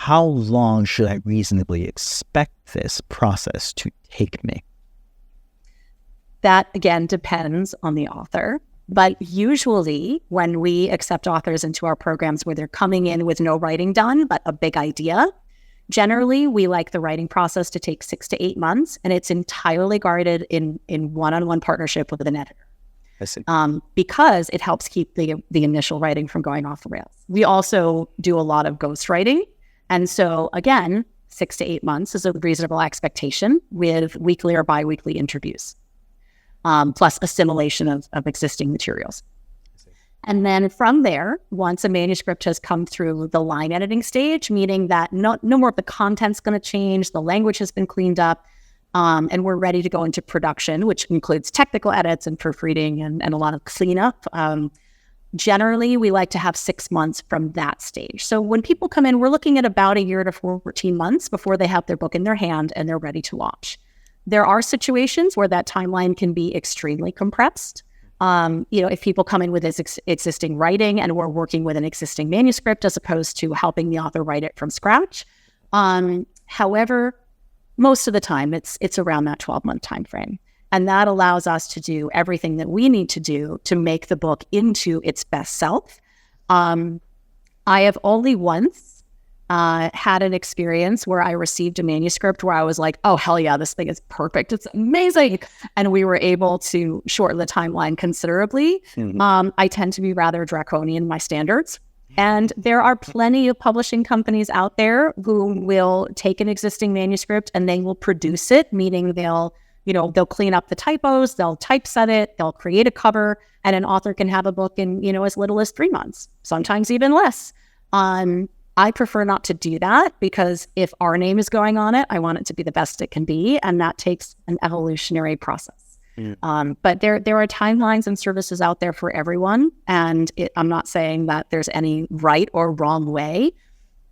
how long should I reasonably expect this process to take me? That, again, depends on the author. But usually when we accept authors into our programs where they're coming in with no writing done, but a big idea, generally we like the writing process to take 6 to 8 months, and it's entirely guarded in one-on-one partnership with an editor. I see. Because it helps keep the initial writing from going off the rails. We also do a lot of ghostwriting. And so again, 6 to 8 months is a reasonable expectation with weekly or biweekly interviews, plus assimilation of existing materials. And then from there, once a manuscript has come through the line editing stage, meaning that no more of the content's going to change, the language has been cleaned up, and we're ready to go into production, which includes technical edits and proofreading and a lot of cleanup. Generally, we like to have 6 months from that stage. So when people come in, we're looking at about a year to 14 months before they have their book in their hand and they're ready to launch. There are situations where that timeline can be extremely compressed. If people come in with existing writing and we're working with an existing manuscript as opposed to helping the author write it from scratch. However, most of the time it's around that 12-month time frame. And that allows us to do everything that we need to do to make the book into its best self. I have only once had an experience where I received a manuscript where I was like, oh, hell yeah, this thing is perfect. It's amazing. And we were able to shorten the timeline considerably. Mm-hmm. I tend to be rather draconian in my standards. And there are plenty of publishing companies out there who will take an existing manuscript and they will produce it, meaning they'll clean up the typos, they'll typeset it, they'll create a cover, and an author can have a book in, as little as 3 months, sometimes even less. I prefer not to do that because if our name is going on it, I want it to be the best it can be, and that takes an evolutionary process. Mm. But there are timelines and services out there for everyone, and I'm not saying that there's any right or wrong way.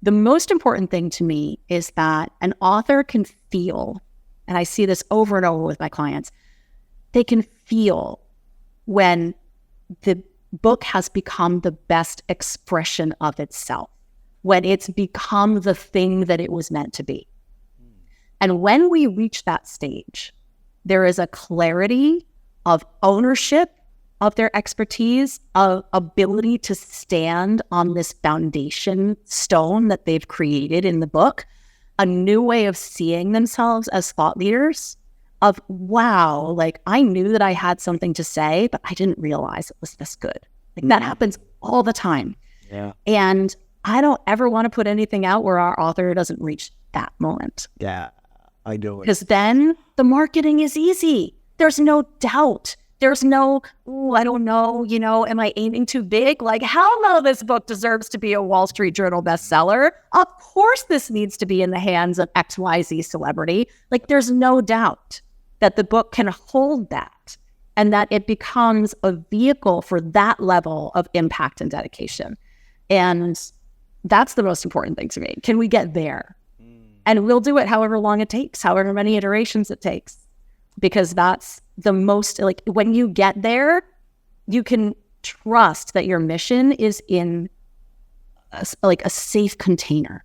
The most important thing to me is that an author can feel, and I see this over and over with my clients, they can feel when the book has become the best expression of itself, when it's become the thing that it was meant to be. And when we reach that stage, there is a clarity of ownership of their expertise, of ability to stand on this foundation stone that they've created in the book, a new way of seeing themselves as thought leaders of, wow, like I knew that I had something to say, but I didn't realize it was this good. Like that happens all the time. Yeah. And I don't ever want to put anything out where our author doesn't reach that moment. Yeah, I do it. Because then the marketing is easy. There's no doubt. There's no, I don't know, am I aiming too big? Like, hell no, this book deserves to be a Wall Street Journal bestseller. Of course this needs to be in the hands of XYZ celebrity. Like, there's no doubt that the book can hold that and that it becomes a vehicle for that level of impact and dedication. And that's the most important thing to me. Can we get there? And we'll do it however long it takes, however many iterations it takes, because that's the most, like, when you get there, you can trust that your mission is in a safe container.